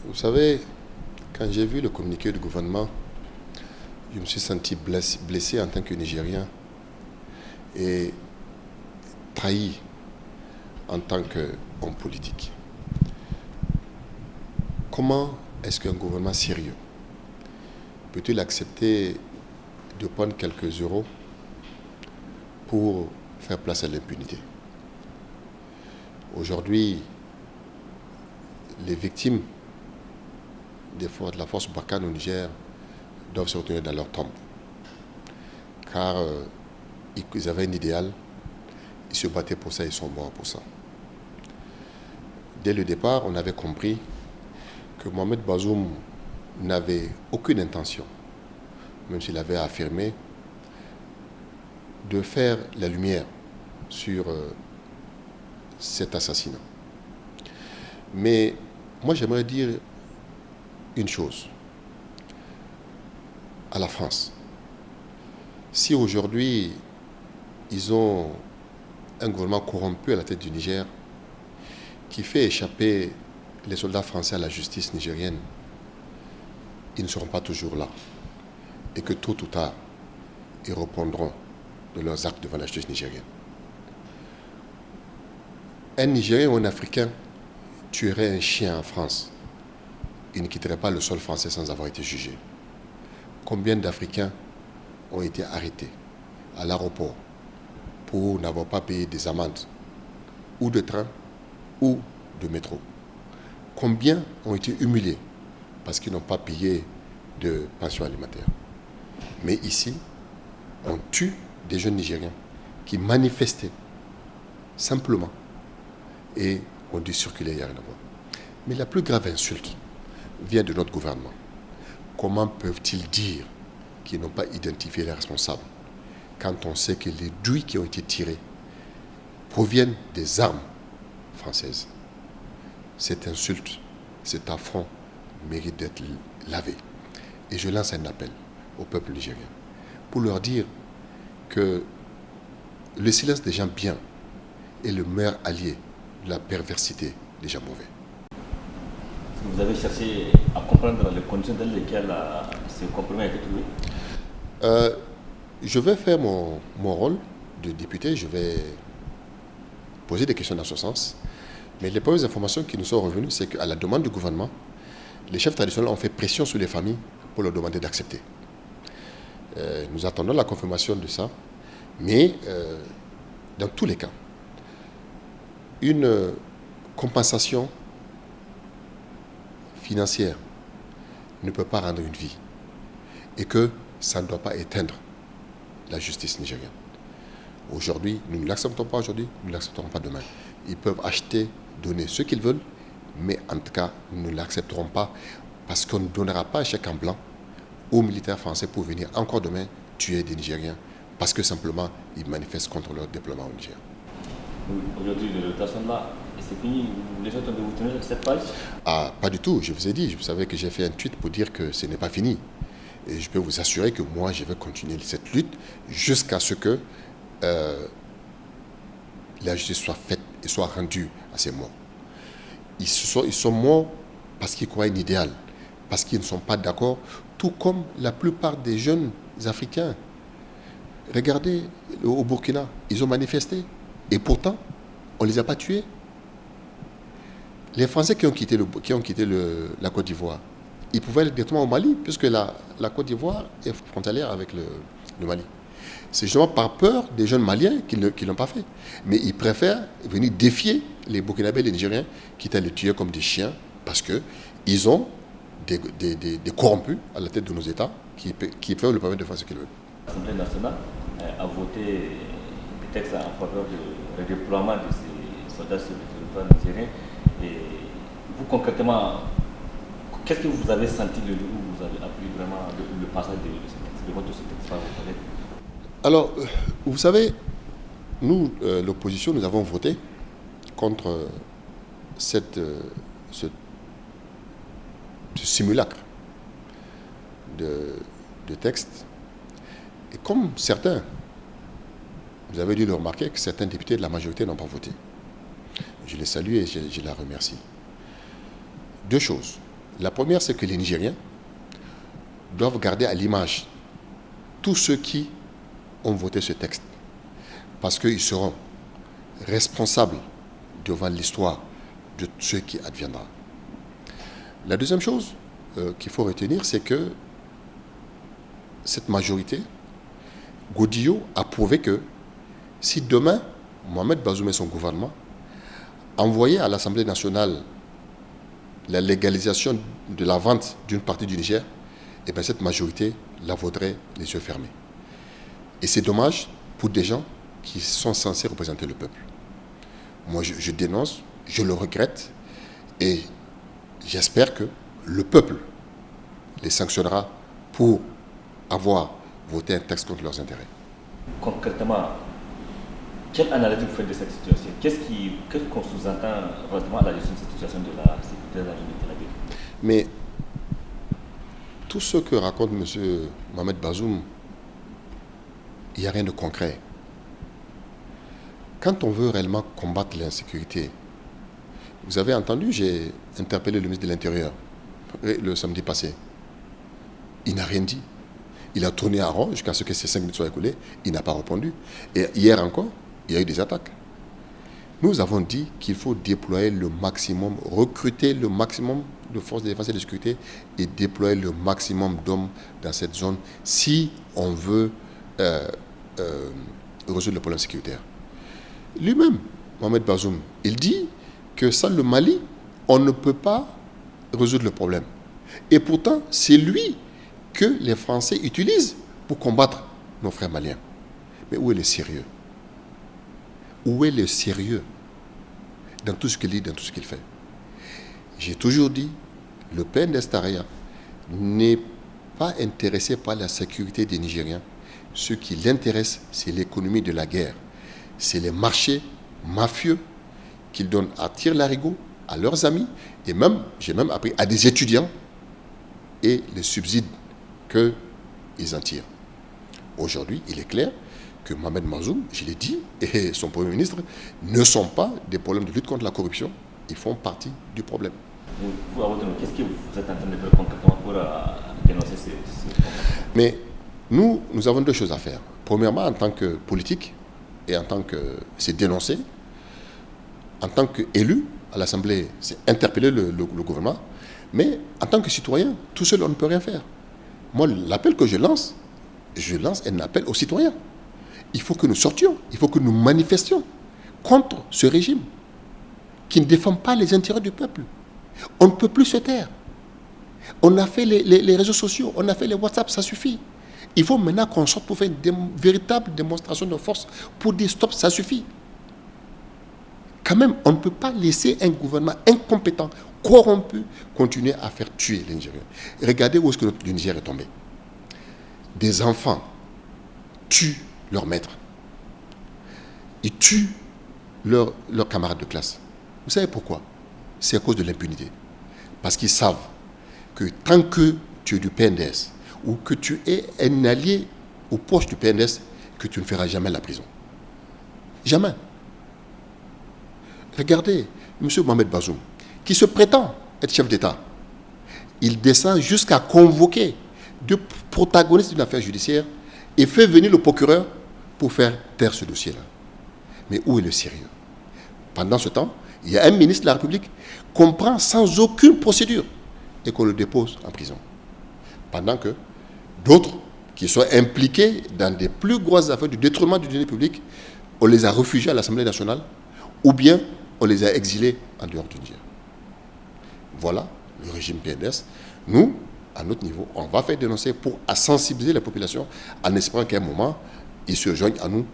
Vous savez, quand j'ai vu le communiqué du gouvernement, je me suis senti blessé en tant que Nigérien et trahi en tant qu'homme politique. Comment est-ce qu'un gouvernement sérieux peut-il accepter de prendre quelques euros pour faire place à l'impunité? Aujourd'hui, les victimes de la force Barkhane au Niger doivent se retourner dans leur tombe. Car ils avaient un idéal, ils se battaient pour ça, ils sont morts pour ça. Dès le départ, on avait compris que Mohamed Bazoum n'avait aucune intention, même s'il avait affirmé, de faire la lumière sur cet assassinat. Mais moi, j'aimerais dire une chose à la France. Si aujourd'hui, ils ont un gouvernement corrompu à la tête du Niger qui fait échapper les soldats français à la justice nigérienne, ils ne seront pas toujours là. Et que tôt ou tard, ils répondront de leurs actes devant la justice nigérienne. Un Nigérien ou un Africain tuerait un chien en France, il ne quitterait pas le sol français sans avoir été jugé. Combien d'Africains ont été arrêtés à l'aéroport pour n'avoir pas payé des amendes, ou de train, ou de métro? Combien ont été humiliés parce qu'ils n'ont pas payé de pension alimentaire? Mais ici, on tue des jeunes Nigériens qui manifestaient simplement et on dit circuler, il n'y a rien à voir. Mais la plus grave insulte vient de notre gouvernement. Comment peuvent-ils dire qu'ils n'ont pas identifié les responsables quand on sait que les douilles qui ont été tirées proviennent des armes françaises? Cette insulte, cet affront mérite d'être lavé. Et je lance un appel au peuple nigérien pour leur dire que le silence des gens bien est le meilleur allié de la perversité des gens mauvais. Vous avez cherché à comprendre les conditions dans lesquelles ce compromis a été trouvé? Je vais faire mon rôle de député, je vais poser des questions dans ce sens. Mais les premières informations qui nous sont revenues, c'est qu'à la demande du gouvernement, les chefs traditionnels ont fait pression sur les familles pour leur demander d'accepter. Nous attendons la confirmation de ça. Mais dans tous les cas, une compensation financière ne peut pas rendre une vie. Et que ça ne doit pas éteindre la justice nigérienne. Aujourd'hui, nous ne l'acceptons pas aujourd'hui, nous ne l'accepterons pas demain. Ils peuvent acheter, donner ce qu'ils veulent, mais en tout cas, nous ne l'accepterons pas parce qu'on ne donnera pas un chèque en blanc aux militaires français pour venir encore demain tuer des Nigériens parce que simplement, ils manifestent contre leur déploiement au Niger. Aujourd'hui, les rotations là, c'est fini. Les gens ont de vous tenir cette page? Ah, pas du tout. Je vous ai dit, vous savez que j'ai fait un tweet pour dire que ce n'est pas fini. Et je peux vous assurer que moi, je vais continuer cette lutte jusqu'à ce que la justice soit faite et soit rendue à ces morts. Ils sont morts parce qu'ils croient un idéal, parce qu'ils ne sont pas d'accord, tout comme la plupart des jeunes Africains. Regardez, au Burkina, ils ont manifesté. Et pourtant, on ne les a pas tués. Les Français qui ont quitté la Côte d'Ivoire, ils pouvaient aller directement au Mali, puisque la Côte d'Ivoire est frontalière avec le Mali. C'est justement par peur des jeunes Maliens qui ne l'ont pas fait. Mais ils préfèrent venir défier les Burkinabés et les Nigériens, quitte à les tuer comme des chiens, parce qu'ils ont des corrompus à la tête de nos États qui peuvent le permettre de faire ce qu'ils veulent. L'Assemblée nationale a voté des textes en faveur du redéploiement de ces soldats sur le territoire nigérien. Et vous, concrètement, qu'est-ce que vous avez senti le jour où vous avez appris vraiment le passage de vote de ce texte par vos collègues? Alors, vous savez, nous, l'opposition, nous avons voté contre ce simulacre de texte. Et comme certains, vous avez dû le remarquer, que certains députés de la majorité n'ont pas voté. Je les salue et je les remercie. Deux choses. La première, c'est que les Nigériens doivent garder à l'image tous ceux qui ont voté ce texte, parce qu'ils seront responsables devant l'histoire de ce qui adviendra. La deuxième chose qu'il faut retenir, c'est que cette majorité, Godillot a prouvé que si demain, Mohamed Bazoum et son gouvernement envoyaient à l'Assemblée nationale la légalisation de la vente d'une partie du Niger, et bien cette majorité la vaudrait les yeux fermés. Et c'est dommage pour des gens qui sont censés représenter le peuple. Moi, je dénonce, je le regrette, et j'espère que le peuple les sanctionnera pour avoir voté un texte contre leurs intérêts. Concrètement, quelle analyse vous faites de cette situation? Qu'est-ce qu'on sous-entend relativement à la gestion de cette situation de la sécurité de la région de Tel Aviv? Mais tout ce que raconte M. Mohamed Bazoum, il n'y a rien de concret. Quand on veut réellement combattre l'insécurité, vous avez entendu, j'ai interpellé le ministre de l'Intérieur le samedi passé. Il n'a rien dit. Il a tourné en rond jusqu'à ce que ces 5 minutes soient écoulées. Il n'a pas répondu. Et hier encore, il y a eu des attaques. Nous avons dit qu'il faut déployer le maximum, recruter le maximum de forces de défense et de sécurité et déployer le maximum d'hommes dans cette zone si on veut résoudre le problème sécuritaire. Lui-même, Mohamed Bazoum, il dit que sans le Mali, on ne peut pas résoudre le problème. Et pourtant, c'est lui que les Français utilisent pour combattre nos frères maliens. Mais où est le sérieux? Où est le sérieux dans tout ce qu'il dit, dans tout ce qu'il fait? J'ai toujours dit, le PNDS Taraya n'est pas intéressé par la sécurité des Nigériens. Ce qui l'intéresse, c'est l'économie de la guerre. C'est les marchés mafieux qu'ils donnent à tire-larigot à leurs amis, et même, j'ai même appris, à des étudiants, et les subsides qu'ils en tirent. Aujourd'hui, il est clair que Mohamed Bazoum, je l'ai dit, et son Premier ministre, ne sont pas des problèmes de lutte contre la corruption, ils font partie du problème. Vous, à votre niveau, qu'est-ce que vous êtes en train de faire concrètement pour dénoncer ces problèmes? Mais nous avons deux choses à faire. Premièrement, en tant que politique, et en tant que c'est dénoncé, en tant qu'élu à l'Assemblée, c'est interpeller le gouvernement, mais en tant que citoyen, tout seul, on ne peut rien faire. Moi, l'appel que je lance un appel aux citoyens. Il faut que nous sortions, il faut que nous manifestions contre ce régime qui ne défend pas les intérêts du peuple. On ne peut plus se taire. On a fait les réseaux sociaux, on a fait les WhatsApp, ça suffit. Il faut maintenant qu'on sorte pour faire une véritable démonstration de force pour dire stop, ça suffit. Quand même, on ne peut pas laisser un gouvernement incompétent, corrompu, continuer à faire tuer les Nigériens. Regardez où est-ce que le Niger est tombé. Des enfants tuent leur maître. Ils tuent leurs camarades de classe. Vous savez pourquoi? C'est à cause de l'impunité. Parce qu'ils savent que tant que tu es du PNDS ou que tu es un allié ou proche du PNDS, que tu ne feras jamais la prison. Jamais. Regardez, M. Mohamed Bazoum, qui se prétend être chef d'État, il descend jusqu'à convoquer deux protagonistes d'une affaire judiciaire et fait venir le procureur pour faire taire ce dossier-là. Mais où est le sérieux? Pendant ce temps, il y a un ministre de la République qu'on prend sans aucune procédure et qu'on le dépose en prison. Pendant que d'autres qui sont impliqués dans des plus grosses affaires du détournement du denier public, on les a réfugiés à l'Assemblée nationale ou bien on les a exilés en dehors du Niger. Voilà le régime PNDS. Nous, à notre niveau, on va faire dénoncer pour sensibiliser la population en espérant qu'à un moment, ils se joignent à nous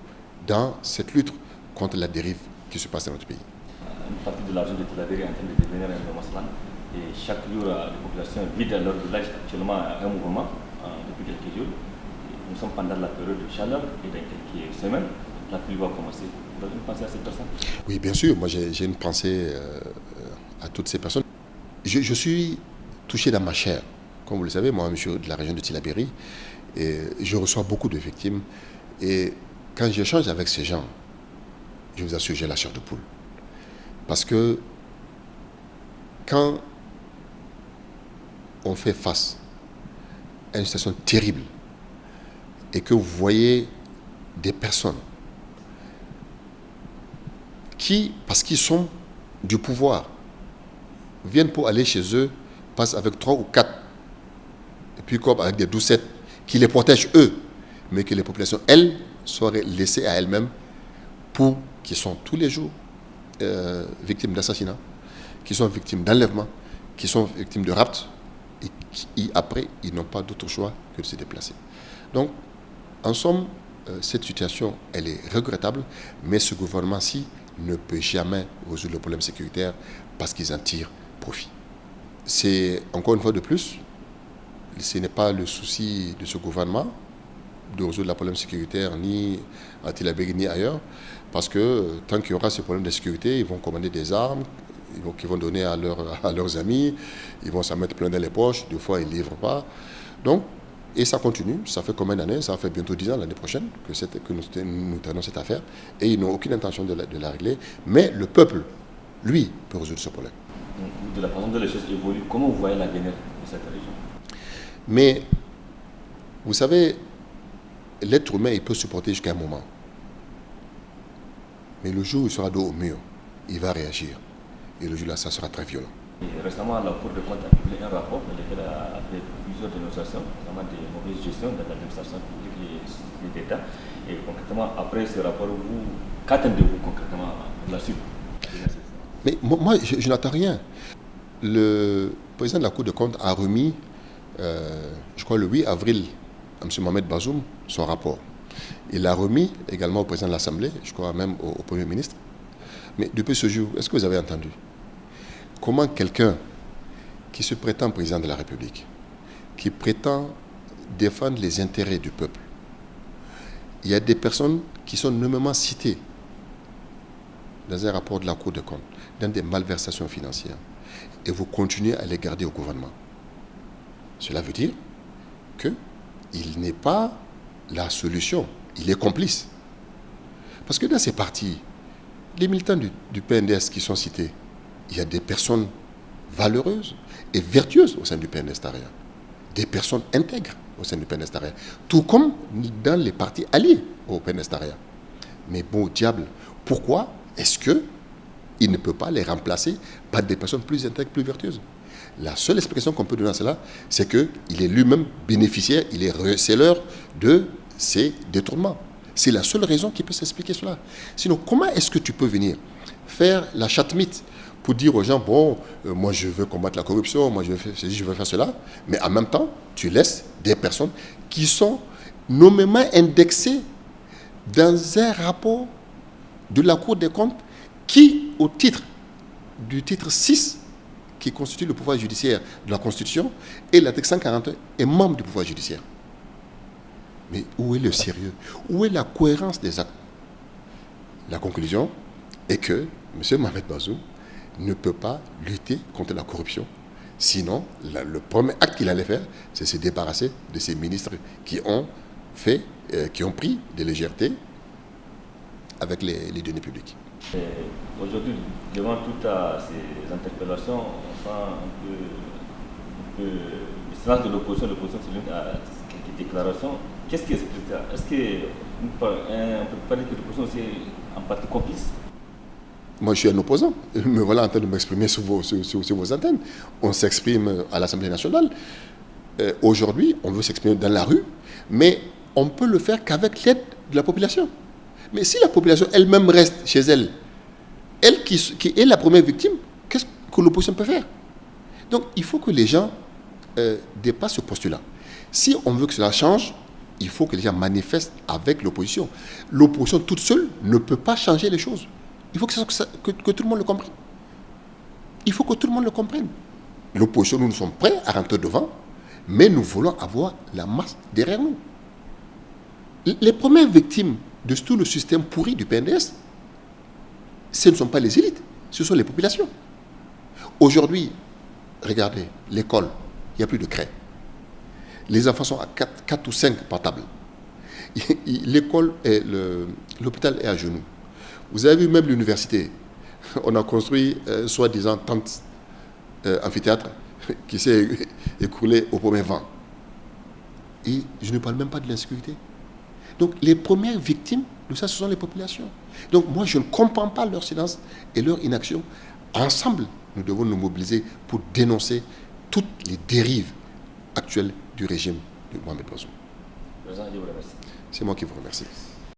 dans cette lutte contre la dérive qui se passe dans notre pays. Une partie de l'argent de Tel Aviv est en train de devenir un no-man's et chaque jour, les populations vident leur village actuellement un mouvement depuis quelques jours. Nous sommes pendant la période de chaleur et dans quelques semaines, la pluie va commencer. Vous avez une pensée à ces personnes? Oui, bien sûr. Moi, j'ai une pensée à toutes ces personnes. Je suis touché dans ma chair. Comme vous le savez, moi, je suis de la région de Tillabéri et je reçois beaucoup de victimes. Et quand j'échange avec ces gens, je vous assure, j'ai la chair de poule. Parce que quand on fait face à une situation terrible et que vous voyez des personnes qui, parce qu'ils sont du pouvoir, viennent pour aller chez eux, passent avec 3 ou 4, et puis comme avec des doucettes, qui les protègent eux, mais que les populations, elles, seraient laissées à elles-mêmes pour, qui sont tous les jours victimes d'assassinats, qui sont victimes d'enlèvement, qui sont victimes de rapt, et qui, après, ils n'ont pas d'autre choix que de se déplacer. Donc, en somme, cette situation, elle est regrettable, mais ce gouvernement-ci ne peut jamais résoudre le problème sécuritaire parce qu'ils en tirent profit. C'est, encore une fois de plus, ce n'est pas le souci de ce gouvernement de résoudre le problème sécuritaire ni à Tillabéri ni ailleurs, parce que tant qu'il y aura ce problème de sécurité, ils vont commander des armes, qu'ils vont donner à leurs amis, ils vont s'en mettre plein dans les poches, des fois ils ne livrent pas. Donc, et ça continue, ça fait combien d'années? Ça fait bientôt 10 ans l'année prochaine que nous traînons cette affaire, et ils n'ont aucune intention de la régler, mais le peuple, lui, peut résoudre ce problème. De la façon dont les choses évoluent, comment vous voyez l'avenir de cette région? Mais, vous savez, l'être humain, il peut supporter jusqu'à un moment. Mais le jour où il sera dos au mur, il va réagir. Et le jour-là, ça sera très violent. Et récemment, la Cour des comptes a publié un rapport dans lequel a fait plusieurs dénonciations, notamment des mauvaises gestions de l'administration publique et d'État. Et concrètement, après ce rapport, qu'attendez-vous concrètement de la suite? Mais moi, je n'attends rien. Le président de la Cour des comptes a remis, je crois le 8 avril, à M. Mohamed Bazoum, son rapport. Il l'a remis également au président de l'Assemblée, je crois même au Premier ministre. Mais depuis ce jour, est-ce que vous avez entendu comment quelqu'un qui se prétend président de la République, qui prétend défendre les intérêts du peuple, il y a des personnes qui sont nommément citées dans un rapport de la Cour des comptes, dans des malversations financières, et vous continuez à les garder au gouvernement. Cela veut dire qu'il n'est pas la solution, il est complice. Parce que dans ces partis, les militants du PNDS qui sont cités, il y a des personnes valeureuses et vertueuses au sein du PNDS Taraya, des personnes intègres au sein du PNDS Taraya, tout comme dans les partis alliés au PNDS Taraya. Mais bon diable, pourquoi est-ce qu'il ne peut pas les remplacer par des personnes plus intègres, plus vertueuses? La seule explication qu'on peut donner à cela, c'est qu'il est lui-même bénéficiaire, il est receleur de ces détournements. C'est la seule raison qui peut s'expliquer cela. Sinon, comment est-ce que tu peux venir faire la chatmite pour dire aux gens, bon, moi je veux combattre la corruption, moi je veux faire cela, mais en même temps, tu laisses des personnes qui sont nommément indexées dans un rapport de la Cour des comptes qui, au titre du titre 6, qui constitue le pouvoir judiciaire de la Constitution, et l'article 141 est membre du pouvoir judiciaire. Mais où est le sérieux? Où est la cohérence des actes? La conclusion est que M. Mohamed Bazoum ne peut pas lutter contre la corruption. Sinon, le premier acte qu'il allait faire, c'est se débarrasser de ces ministres qui ont pris des légèretés avec les deniers publics. Aujourd'hui, devant toutes ces interpellations, on sent un peu le silence de l'opposition. L'opposition se limite à quelques déclarations. Qu'est-ce qui explique ça? Est-ce qu'on peut parler que l'opposition aussi est en partie complice? Moi, je suis un opposant. Me voilà en train de m'exprimer sur vos antennes. On s'exprime à l'Assemblée nationale. Aujourd'hui, on veut s'exprimer dans la rue, mais on ne peut le faire qu'avec l'aide de la population. Mais si la population elle-même reste chez elle, elle qui est la première victime, qu'est-ce que l'opposition peut faire? Donc, il faut que les gens dépassent ce postulat. Si on veut que cela change, il faut que les gens manifestent avec l'opposition. L'opposition toute seule ne peut pas changer les choses. Il faut que tout le monde le comprenne. Il faut que tout le monde le comprenne. L'opposition, nous sommes prêts à rentrer devant, mais nous voulons avoir la masse derrière nous. Les premières victimes de tout le système pourri du PNDS, ce ne sont pas les élites, ce sont les populations. Aujourd'hui, regardez, l'école, il n'y a plus de craie. Les enfants sont à 4 ou 5 par table. L'école, l'hôpital est à genoux. Vous avez vu même l'université. On a construit, soi-disant, 30 amphithéâtres qui s'est écroulé au premier vent. Et je ne parle même pas de l'insécurité. Donc les premières victimes de ça, ce sont les populations. Donc moi, je ne comprends pas leur silence et leur inaction. Ensemble, nous devons nous mobiliser pour dénoncer toutes les dérives actuelles du régime de Mohamed Bazoum. Président, je vous remercie. C'est moi qui vous remercie.